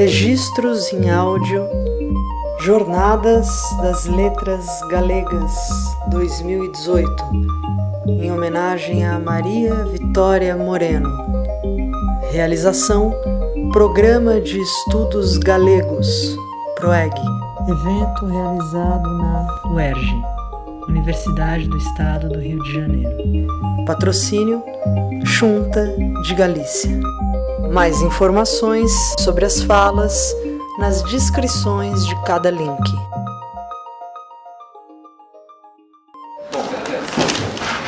Registros em áudio, Jornadas das Letras Galegas 2018, em homenagem a Maria Vitória Moreno. Realização: Programa de Estudos Galegos, PROEG. Evento realizado na UERJ, Universidade do Estado do Rio de Janeiro. Patrocínio: Xunta de Galícia. Mais informações sobre as falas nas descrições de cada link.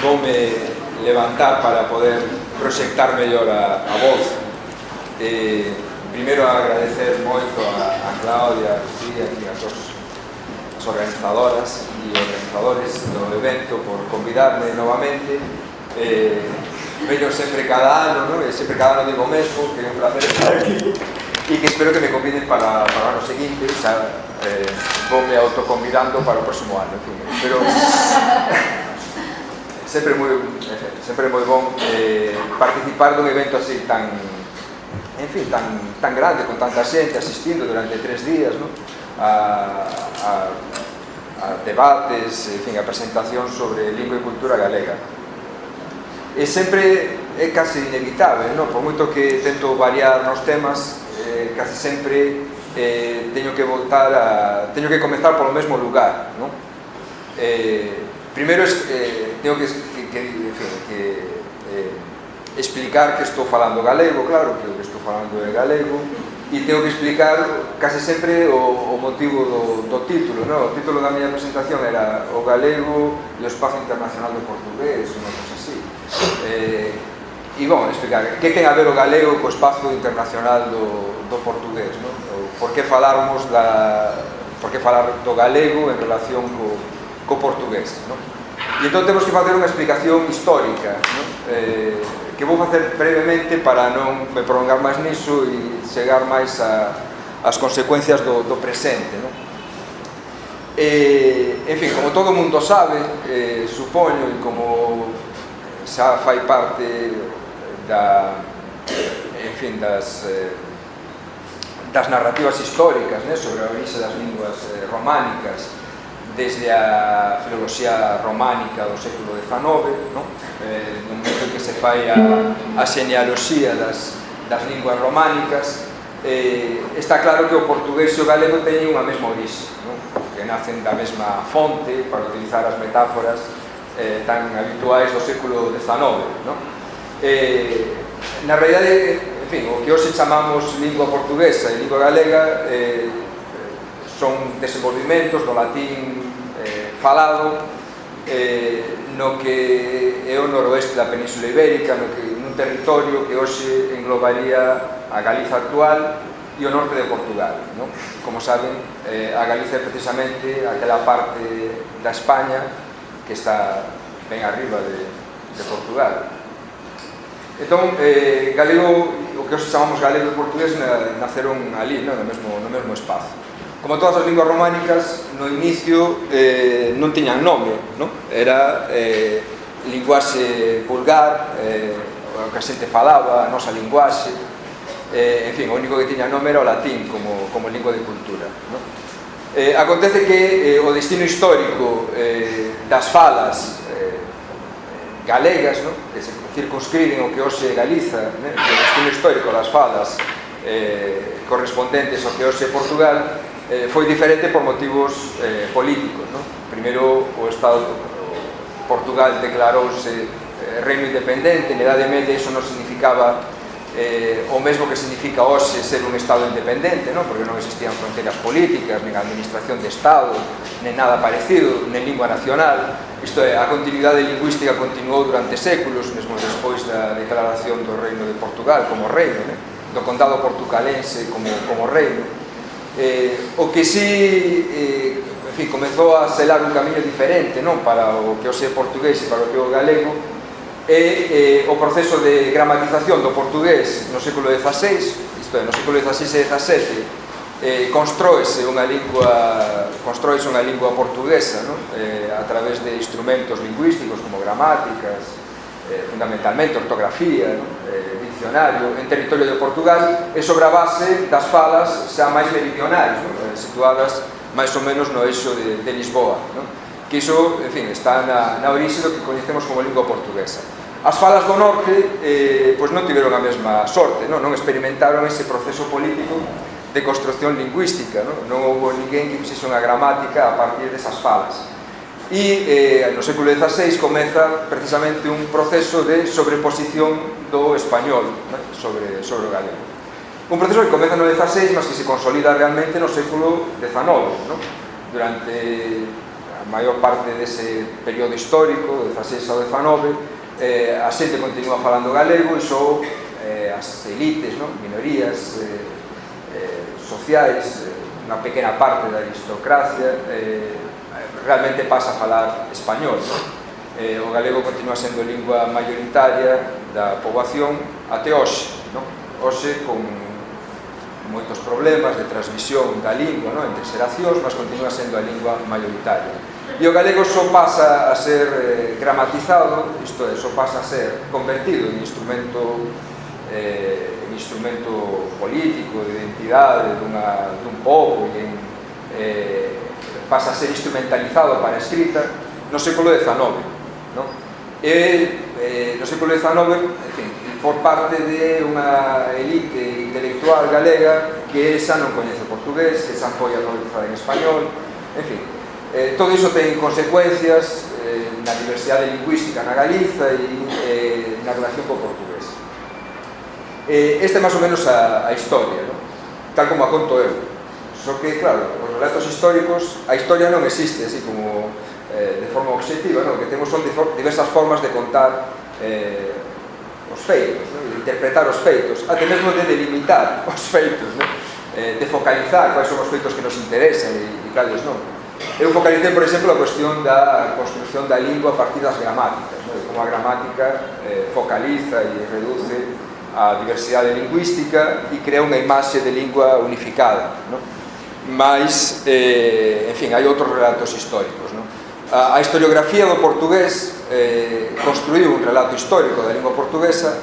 Vou me levantar para poder proxectar mellor a voz. Primeiro agradecer moito a Claudia, a Lucía e a todas as organizadoras e organizadores do evento por convidarme novamente. Veño sempre cada ano, ¿no? E sempre cada ano digo mesmo, que é un placer estar aquí e que espero que me conviden para o ano seguinte. Xa vou me autoconvidando para o próximo ano, en fin, pero sempre moi bon participar dun evento así tan, en fin, tan grande, con tanta xente asistindo durante 3 días, ¿no? a debates, en fin, a presentación sobre lingua e cultura galega. E sempre é casi inevitable, non? Por moito que tento variar nos temas, casi sempre teño que comezar polo mesmo lugar, non? Primeiro teño que explicar que estou falando galego, claro, que o que estou falando é galego, e teño que explicar casi sempre o motivo do título, non? O título da miña presentación era O galego e o espazo internacional do portugués, unha cosa así. E vamos explicar que ten a ver o galego co espazo internacional do portugués, non? Por que falar do galego en relación co portugués, non? E entón temos que facer unha explicación histórica, non? Que vou facer brevemente para non me prolongar máis niso e chegar máis ás consecuencias do presente, non? En fin, como todo mundo sabe, supoño, e como xa fai parte das narrativas históricas, né, sobre a orixe das linguas románicas desde a filoloxía románica do século XIX, no momento en que se fai a xenealoxía das linguas románicas, está claro que o portugués e o galego teñen unha mesma orixe, no? Que nacen da mesma fonte, para utilizar as metáforas tan habituais do século XIX, no? Na realidade, en fin, o que hoxe chamamos lingua portuguesa e lingua galega son desenvolvimentos do latín falado no que é o noroeste da Península Ibérica, nun territorio que hoxe englobaría a Galiza actual e o norte de Portugal, no? Como saben, a Galiza é precisamente aquela parte da España que está ben arriba de Portugal. Entón, galego, o que hoxe chamamos galego e portugués naceron ali, no mesmo espazo. Como todas as linguas románicas, no inicio non tiñan nome, non? Era linguaxe vulgar, o que a xente falaba, a nosa linguaxe, en fin, o único que tiña nome era o latín como lingua de cultura, non? Acontece que o destino histórico das falas galegas, non? Que se circunscriben o que hoxe é Galiza, né? O destino histórico das falas correspondentes ao que hoxe é Portugal foi diferente por motivos políticos, non? Primeiro, o Estado Portugal declarouse reino independente. Na Idade Media iso non significaba o mesmo que significa hoxe ser un Estado independente, non? Porque non existían fronteiras políticas, nen administración de Estado, nen nada parecido, nen lingua nacional. Isto é, a continuidade lingüística continuou durante séculos, mesmo despois da declaración do Reino de Portugal como reino, né? Do condado portucalense como reino. O que si, en fin, comezou a selar un camiño diferente, non? Para o que hoxe é portugués e para o que é o galego, é o proceso de gramatización do portugués no século XVI, isto é, no século XVI e XVII, construíse unha lingua portuguesa, non? A través de instrumentos lingüísticos como gramáticas, fundamentalmente ortografía, diccionario, en territorio de Portugal, e sobre a base das falas xa máis meridionais, situadas máis ou menos no eixo de Lisboa, que iso, en fin, está na orixe do que coñecemos como lingua portuguesa. As falas do norte pois non tiveron a mesma sorte, non experimentaron ese proceso político de construcción lingüística, non houve ninguén que fixese unha gramática a partir desas falas. E no século XVI comeza precisamente un proceso de sobreposición do español sobre o galego. Un proceso que comeza no XVI, mas que se consolida realmente no século XIX. Durante a maior parte dese período histórico, do XVI ao XIX, a xente continúa falando galego e só as elites, minorías sociais, unha pequena parte da aristocracia, realmente pasa a falar español. O galego continúa sendo lingua mayoritaria da poboación até hoxe. Hoxe, con moitos problemas de transmisión da lingua entre xeracións, mas continúa sendo a lingua mayoritaria. E o galego só pasa a ser gramatizado, isto é, só pasa a ser convertido en instrumento político, de identidade dun pobo, e pasa a ser instrumentalizado para a escrita no século XIX. E no século XIX, en fin, por parte de unha elite intelectual galega que xa non coñece portugués, que xa foi alfabetizada en español, en fin, todo iso ten consecuencias na diversidade lingüística na Galiza e na relación co portugués. Esta é máis ou menos a historia, tal como a conto eu. Só que, claro, os relatos históricos, a historia non existe así como de forma obxectiva, o que temos son diversas formas de contar os feitos, de interpretar os feitos, até mesmo de delimitar os feitos, de focalizar quais son os feitos que nos interesan e cales non. Eu focalicei, por exemplo, a cuestión da construcción da lingua a partir das gramáticas, de como a gramática focaliza e reduce a diversidade lingüística e crea unha imaxe de lingua unificada. Mas, en fin, hai outros relatos históricos. A historiografía do portugués construiu un relato histórico da lingua portuguesa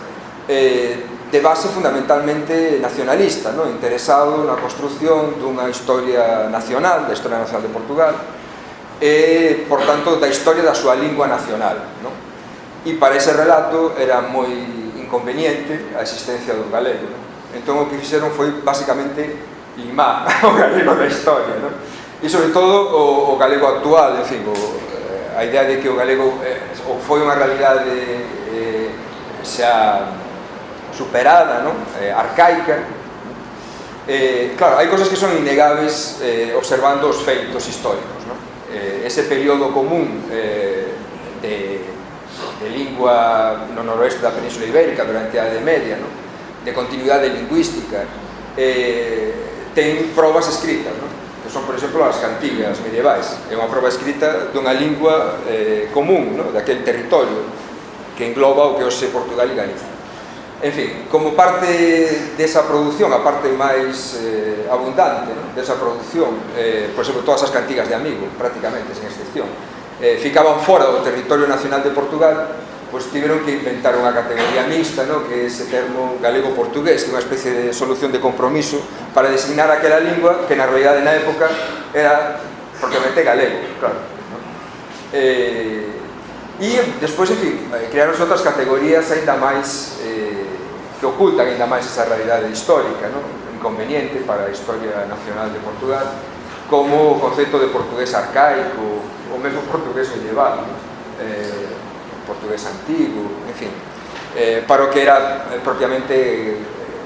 de base fundamentalmente nacionalista, interesado na construción dunha historia nacional, da historia nacional de Portugal, e, por tanto, da historia da súa lingua nacional. E para ese relato era moi inconveniente a existencia do galego. Entón, o que fixeron foi, basicamente, limar o galego da historia. E, sobre todo, o galego actual, en fin, a idea de que o galego foi unha realidade xa superada, arcaica. Claro, hai cosas que son innegables observando os feitos históricos. Ese período común de lingua no noroeste da Península Ibérica durante a Idade Media, de continuidade lingüística, ten probas escritas, que son, por exemplo, as cantigas medievais. É unha proba escrita dunha lingua común, daquele territorio que engloba o que hoxe Portugal e Galiza. En fin, como parte desa produción, a parte máis abundante desa produción, por exemplo, todas as cantigas de Amigo, prácticamente, sen excepción, ficaban fora do territorio nacional de Portugal, pois tiveron que inventar unha categoría mixta, que é ese termo galego-portugués, que é unha especie de solución de compromiso para designar aquela lingua que na realidade na época era propiamente galego, claro. E despois, en fin, crearonse outras categorías ainda máis que ocultan ainda máis esa realidade histórica, inconveniente para a historia nacional de Portugal, como o concepto de portugués arcaico, o mesmo portugués medieval, portugués antigo, en fin, para o que era propiamente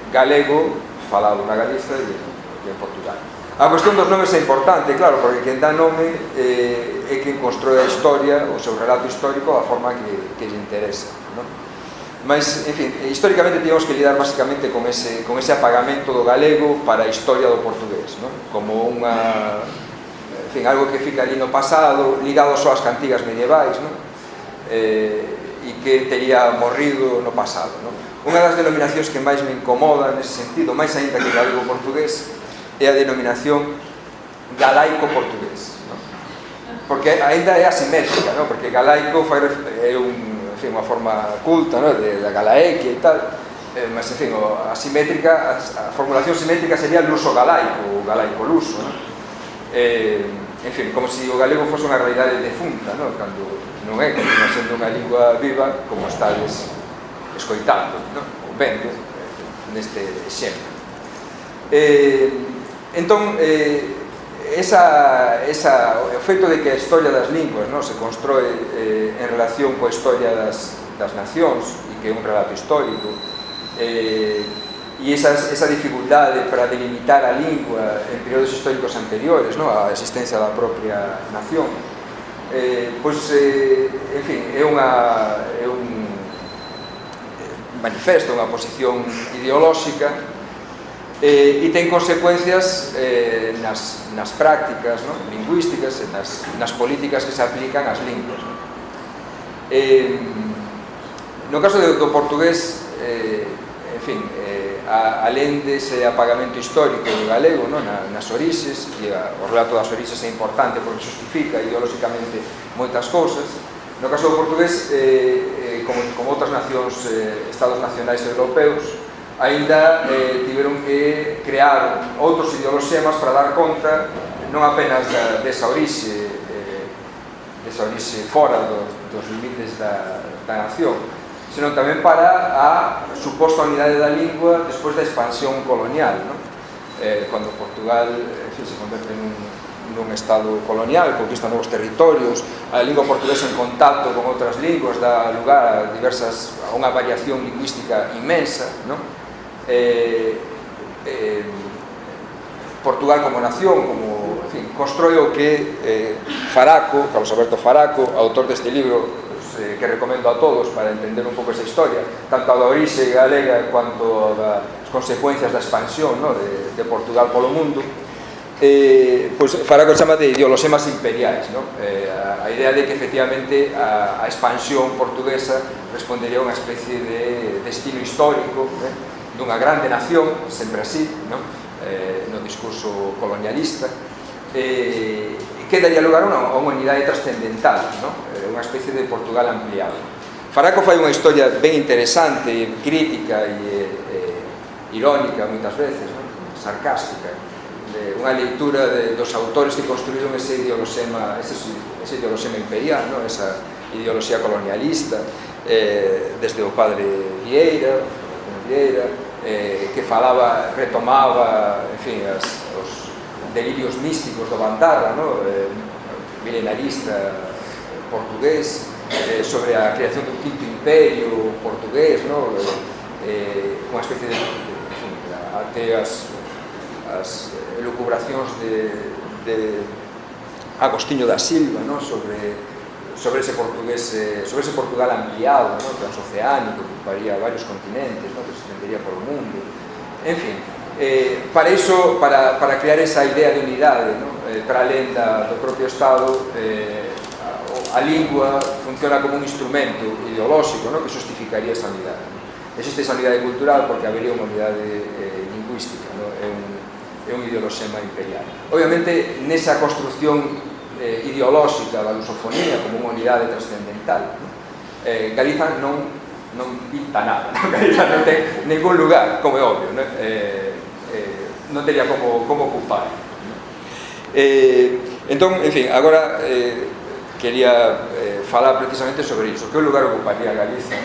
galego, falado na Galiza e en Portugal. A cuestión dos nomes é importante, claro, porque quen dá nome é quen construe a historia, o seu relato histórico, a forma que lle interesa. Mas, en fin, históricamente tivemos que lidar basicamente con ese apagamento do galego para a historia do portugués, como unha, en fin, algo que fica ali no pasado, ligado só ás cantigas medievais, e que tería morrido no pasado. Unha das denominacións que máis me incomoda nese sentido, máis ainda que galego-portugués, é a denominación galaico-portugués, porque ainda é asimétrica, porque galaico é un fin, unha forma culta, no? Da galaequia e tal, mas, en fin, a formulación simétrica sería luso galaico, o galaico luso, no? En fin, como se o galego fose unha realidade defunta, no? Cando non é, continua sendo unha lingua viva, como estades escoitando, no? Ou vendo, neste exemplo. Entón, o feito de que a historia das linguas, no, se constróe en relación coa historia das nacións e que é un relato histórico, e esa dificultade para delimitar a lingua en períodos históricos anteriores, no, a existencia da propia nación, pois, en fin, é un manifesto, unha posición ideolóxica, e ten consecuencias nas prácticas, no, lingüísticas e nas políticas que se aplican ás linguas, no? No caso do portugués, en fin, alén dese apagamento histórico do galego, no, nas orixes, e o relato das orixes é importante porque justifica ideolóxicamente moitas cousas. No caso do portugués, como outras nacións, estados nacionais europeus, aínda tiveron que crear outros ideoloxemas para dar conta non apenas desa orixe fora dos limites da nación, senón tamén para a suposta unidade da lingua despois da expansión colonial, no? Cando Portugal se converte nun estado colonial, conquista novos territorios, a lingua portuguesa en contacto con outras linguas dá lugar a unha variación lingüística inmensa, no? Portugal como nación, en fin, constrói o que Faraco, Carlos Alberto Faraco, autor deste libro, que recomendo a todos para entender un pouco esa historia, tanto a da orixe galega quanto das consecuencias da expansión, no, de Portugal polo mundo. Pois Faraco chama de ideoloxemas imperiais, no? A idea de que efectivamente a expansión portuguesa respondería a unha especie de destino histórico, dunha grande nación, sempre así, no discurso colonialista, que daría lugar a unha unidade trascendental, unha especie de Portugal ampliado. Faraco fai unha historia ben interesante, crítica e irónica moitas veces, sarcástica, unha leitura dos autores que construíron ese ideoloxema imperial, esa ideoloxía colonialista, desde o padre Vieira, que retomaba, en fin, os delirios místicos do Bandarra, milenarista portugués, sobre a creación do quinto imperio portugués, unha especie de, até as elucubracións de Agostinho da Silva, sobre ese Portugal ampliado, transoceánico, que ocuparía varios continentes, que se extendería polo mundo. En fin, para iso, para crear esa idea de unidade, para alén do propio Estado, a lingua funciona como un instrumento ideolóxico, que justificaría esa unidade. Existe esa unidade cultural porque habería unha unidade lingüística, é un ideoloxema imperial. Obviamente, nesa construcción ideolóxica da lusofonía como unha unidade trascendental, Galiza non pinta nada, Galiza non ten ningún lugar, como é obvio, non teria como ocupar. Entón, en fin, agora quería falar precisamente sobre iso, que lugar ocuparía Galiza,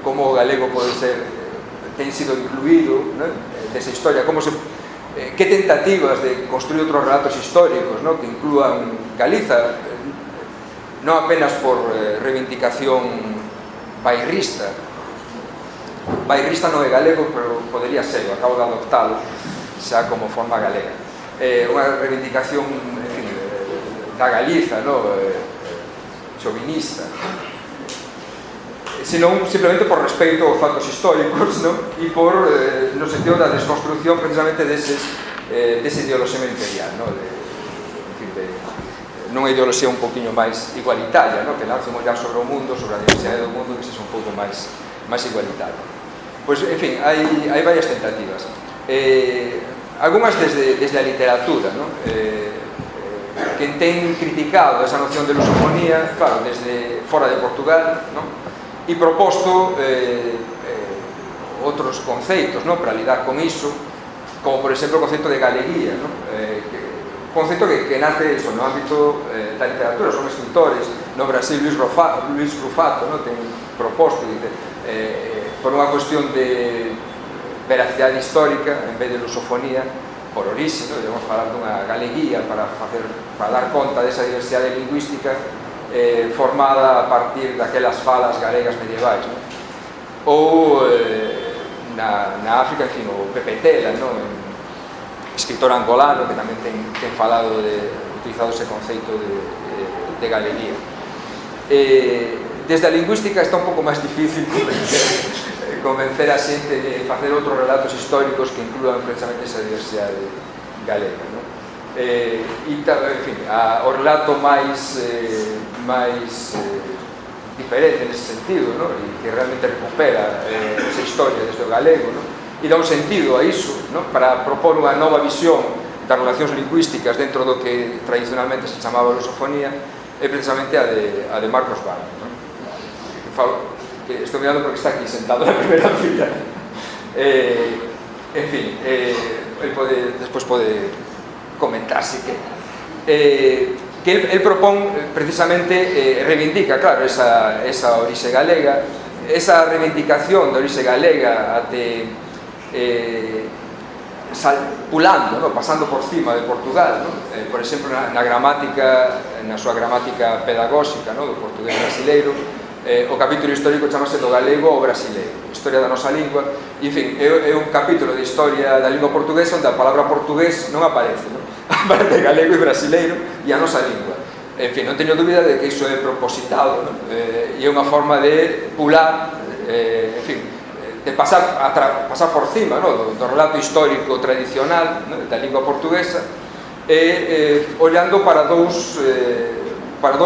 como o galego pode ser, ten sido incluído desa historia, que tentativas de construir outros relatos históricos, que inclúan Galiza, non apenas por reivindicación bairrista non é galego, pero podería ser, acabo de adoptalo xa como forma galega, unha reivindicación, en fin, da Galiza, xovinista, senón simplemente por respeito aos factos históricos, e por, no sentido da desconstrucción precisamente dese ideoloxema imperial, nunha ideoloxía un poquinho máis igualitaria, que lance un olhar sobre o mundo, sobre a diversidade do mundo, que sexa un pouco máis igualitaria. Pois, en fin, hai varias tentativas. Algúmas desde a literatura, que ten criticado esa noción de lusofonía, claro, desde fora de Portugal, e proposto outros conceitos, no? Para lidar con iso, como por exemplo o conceito de galeguía, no? Conceito que nace eso, no ámbito da literatura. Son escritores no Brasil, Luis Rufato, no? Ten proposto, dice, por unha cuestión de veracidade histórica en vez de lusofonía, por orixe, no? Debemos falar dunha galeguía para dar conta desa diversidade lingüística formada a partir daquelas falas galegas medievais, no? Ou na África, en fin, o Pepe Tela, no? Escritor angolano que tamén ten utilizado ese conceito de galeguía. Desde a lingüística está un pouco máis difícil convencer a xente de facer outros relatos históricos que incluan precisamente esa diversidade galega, no? En fin, o relato máis diferente nese sentido, no? E que realmente recupera esa historia desde o galego, no? E dá un sentido a iso, no? Para propor unha nova visión das relacións lingüísticas dentro do que tradicionalmente se chamaba lusofonía, é precisamente a de Marcos Vaz, no? Que estou mirando porque está aquí sentado na primeira fila. En fin, despois pode comentar si que el propón precisamente reivindica, claro, esa orixe galega, esa reivindicación da orixe galega até pulando, no? Pasando por cima de Portugal, no? Por exemplo, na súa gramática pedagóxica, no? Do portugués brasileiro, o capítulo histórico chamase do galego ao brasileiro, historia da nosa lingua, e, en fin, é un capítulo de historia da lingua portuguesa onde a palabra portugués non aparece, no? Aparece galego e brasileiro e a nosa lingua. En fin, non teño dúbida de que iso é propositado, no? E é unha forma de pular, en fin, de pasar por cima, no? do relato histórico tradicional, no? Da lingua portuguesa, e ollando para dous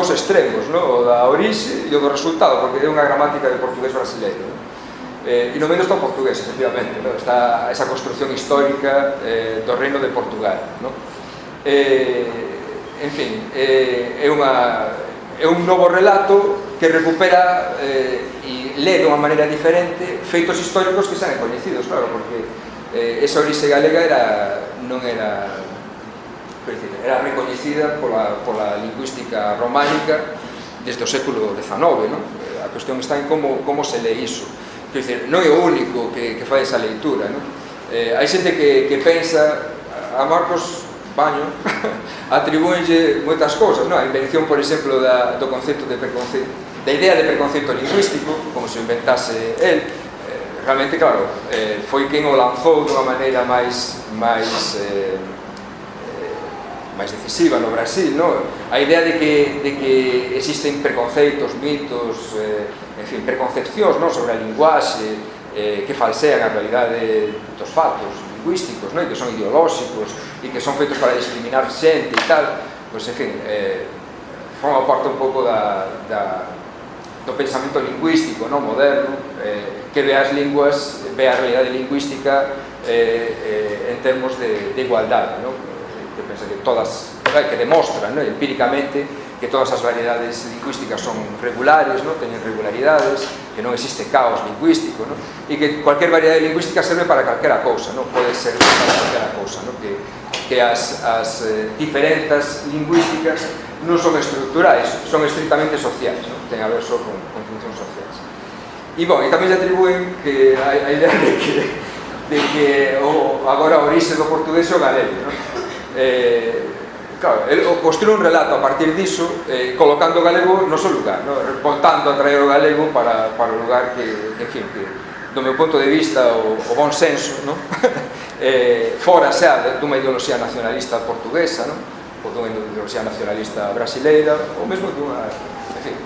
extremos, no? O da orixe e o do resultado, porque é unha gramática de portugués brasileiro, no? E no menos está o portugués, efectivamente, no? Está esa construcción histórica do reino de Portugal, no? En fin, é un novo relato que recupera e lee de unha maneira diferente feitos históricos que sean coñecidos, claro, porque esa orixe galega non era recoñecida pola lingüística románica desde o século XIX, no? A cuestión está en como se lee iso. Quer dizer, non é o único que fai esa leitura, no? Hai xente que pensa a Marcos Baño atribúenlle moitas cousas, no? A invención, por exemplo, do concepto da idea de preconceito lingüístico, como se inventase el, realmente, claro, foi quen o lanzou dunha maneira máis decisiva no Brasil, no? A idea de que existen preconceitos, mitos, en fin, preconcepcións, no? Sobre a linguaxe que falsean a realidade dos fatos lingüísticos, no? E que son ideolóxicos e que son feitos para discriminar xente e tal, pois, en fin, forma parte un pouco do pensamento lingüístico, no? Moderno, que ve as linguas, ve a realidade lingüística en termos de igualdade, no? Que pensa que demostra, ¿no? Empíricamente que todas as variedades lingüísticas son regulares, ¿no? Teñen regularidades, que non existe caos lingüístico, ¿no? E que cualquier variedade lingüística serve para calquera cousa, ¿no? Pode servir para calquera cousa, ¿no? Que as diferenzas lingüísticas non son estruturais, son estrictamente sociais, ¿no? Ten a ver só con funcións sociais. E, bon, e tamén se atribúen que a idea de que agora a orixe do portugués é o galego, ¿no? Claro, el construe un relato a partir diso, colocando o galego no seu lugar, no? Voltando a traer o galego para o lugar que, en fin, que do meu ponto de vista o bon senso, no? Fora xa dunha ideoloxía nacionalista portuguesa, no? Ou dunha ideoloxía nacionalista brasileira, ou mesmo dunha, en fin,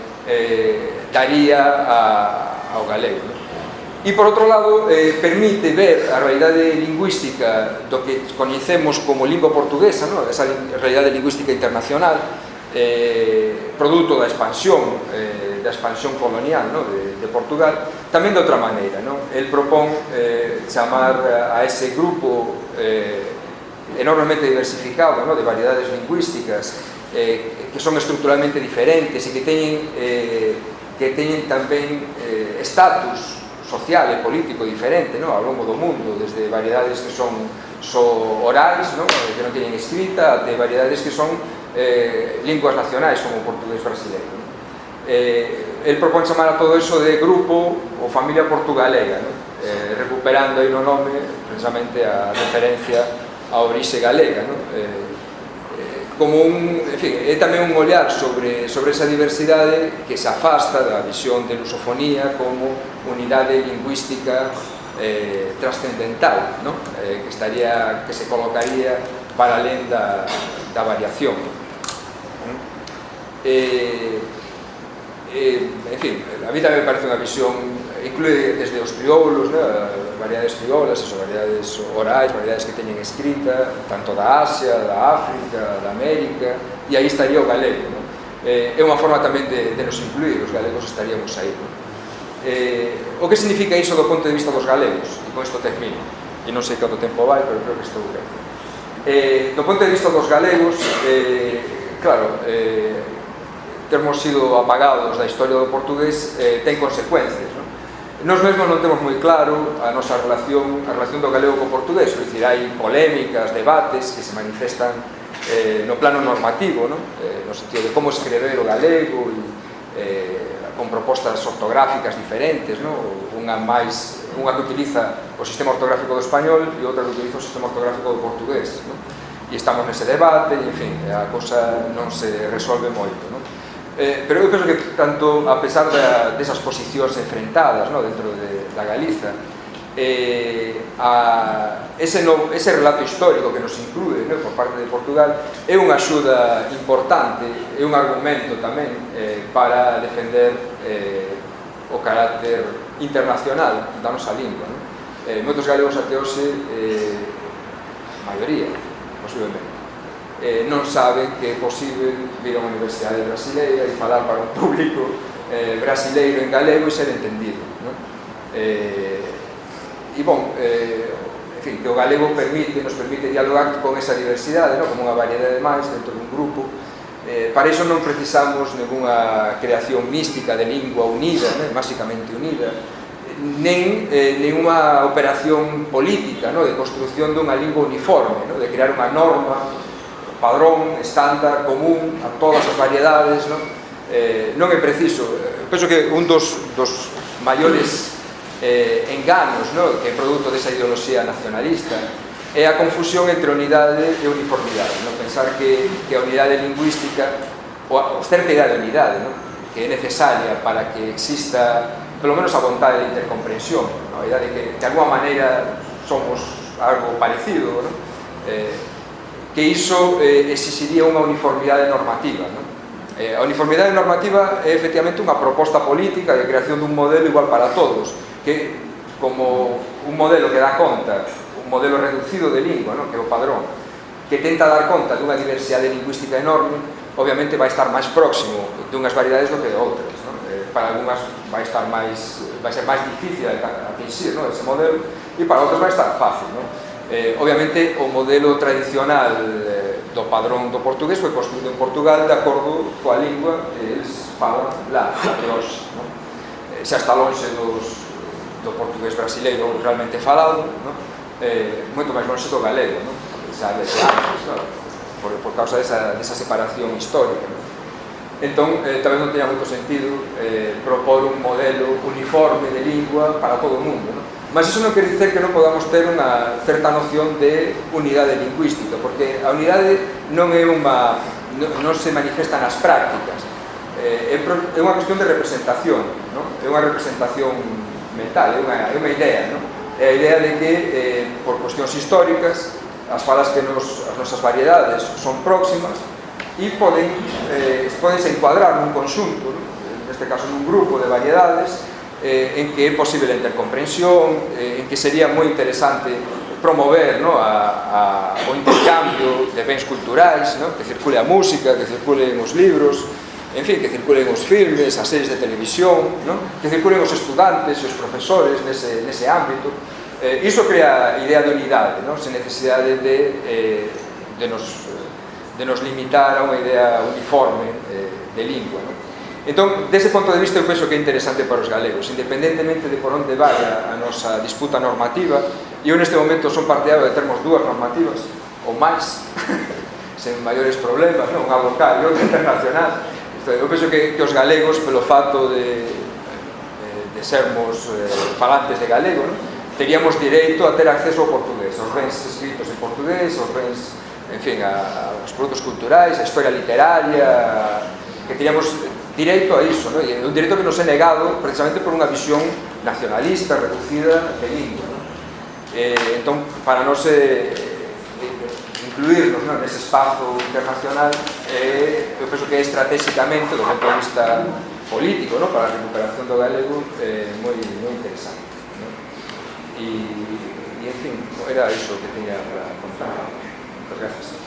daría ao galego, no? E, por outro lado, permite ver a realidade lingüística do que coñecemos como lingua portuguesa, no? Esa realidade lingüística internacional, produto da expansión colonial, no? de Portugal, tamén de outra maneira, no? El propón chamar a ese grupo enormemente diversificado, no? De variedades lingüísticas que son estructuralmente diferentes e que teñen que teñen tamén estatus social e político diferente, no? Ao longo do mundo, desde variedades que son só orais, no? Que non teñen escrita, até variedades que son linguas nacionais, como o portugués brasileiro, no? El propón chamar a todo eso de grupo ou familia portugalega, no? Recuperando aí no nome precisamente a referencia á orixe galega, no? Como en fin, é tamén un olhar sobre esa diversidade que se afasta da visión de lusofonía como unidade lingüística trascendental, no? Que se colocaría para alén da variación. En fin, a mí tamén me parece unha visión, inclúe desde os crioulos, ¿no? Variedades crioulas, variedades orais, variedades que teñen escrita, tanto da Asia, da África, da América, e aí estaría o galego, ¿no? É unha forma tamén de nos incluir, os galegos estaríamos aí, ¿no? O que significa iso do ponto de vista dos galegos? E con isto termino, e non sei canto tempo vai, pero creo que estou ben. Do ponto de vista dos galegos, claro, termos sido apagados da historia do portugués ten consecuencias, ¿no? Nos mesmos non temos moi claro a nosa relación do galego co portugués, é dicir, hai polémicas, debates que se manifestan no plano normativo, no sentido de como escrever o galego, con propostas ortográficas diferentes, unha que utiliza o sistema ortográfico do español e outra que utiliza o sistema ortográfico do portugués, e estamos nese debate, e, en fin, a cosa non se resolve moito, no? Pero eu penso que tanto a pesar desas posicións enfrentadas, no, dentro da Galiza, ese relato histórico que nos inclúe, no, por parte de Portugal é unha axuda importante, é un argumento tamén para defender o carácter internacional da nosa lingua, no? Moitos galegos até hoxe, maioría, posiblemente, non saben que é posible vir a unha universidade brasileira e falar para un público brasileiro en galego e ser entendido, no? E, bon, en fin, que o galego nos permite dialogar con esa diversidade, no? Como unha variedade máis dentro dun grupo. Para iso non precisamos ninguna creación mística de lingua unida, ¿no? Máxicamente unida, nen ninguna operación política, ¿no? De construcción dunha lingua uniforme, ¿no? De crear unha norma, padrón, estándar, común a todas as variedades, non? Non é preciso. Penso que un dos maiores enganos, non? Que é produto desa ideoloxía nacionalista é a confusión entre unidade e uniformidade, non? Pensar que a unidade lingüística, ou certa idea de unidade, non? Que é necesaria para que exista pelo menos a vontade de intercomprensión, a idea de que de alguma maneira somos algo parecido, non? Que iso exixiría unha uniformidade normativa, non? A uniformidade normativa é efectivamente unha proposta política de creación dun modelo igual para todos, que como un modelo que dá conta, un modelo reducido de lingua, non? Que é o padrón, que tenta dar conta dunha diversidade lingüística enorme, obviamente vai estar máis próximo dunhas variedades do que de outras, non? Para algunhas vai ser máis difícil atingir, non? Ese modelo, e para outras vai estar fácil, non? Obviamente o modelo tradicional do padrón do portugués foi construído en Portugal de acordo coa lingua que eles falan lá, de hoxe, non? Xa está lonxe do portugués brasileiro realmente falado, non? Moito máis lonxe do galego, non? Xa desde antes, non? Por causa desa separación histórica, non? Entón, tamén non teña moito sentido propor un modelo uniforme de lingua para todo o mundo, non? Mas iso non quer dicer que non podamos ter unha certa noción de unidade lingüística, porque a unidade non se manifesta nas prácticas, é unha cuestión de representación, non? É unha representación mental, é unha idea, non? É a idea de que, por cuestións históricas, as falas que as nosas variedades son próximas e podense encuadrar nun conxunto, non? Neste caso nun grupo de variedades, en que é posible a intercomprensión, en que sería moi interesante promover, no, o intercambio de bens culturais, no? Que circule a música, que circulen os libros, en fin, que circulen os filmes, as series de televisión, no? Que circulen os estudantes e os profesores nese ámbito. Iso crea idea de unidade, no? Sen necesidade de nos limitar a unha idea uniforme de lingua, no? Entón, dese ponto de vista, eu penso que é interesante para os galegos, independentemente de por onde vai a nosa disputa normativa. Eu neste momento son partidario de termos dúas normativas, ou máis, sen maiores problemas, non? Unha local e outra internacional. Eu penso que os galegos, pelo fato de sermos falantes de galego, non? Teríamos direito a ter acceso ao portugués, aos bens escritos en portugués, aos bens, en fin, aos produtos culturais, a historia literaria, que teríamos direito a iso, non? E un direito que nos é negado precisamente por unha visión nacionalista, reducida de lingua, non? Entón, para nós incluirnos, non, nese espazo internacional, eu penso que é estratégicamente, do punto de vista político, non, para a recuperación do galego, moi interesante, non? E, en fin, era iso que teña para contar. Moitas gracias.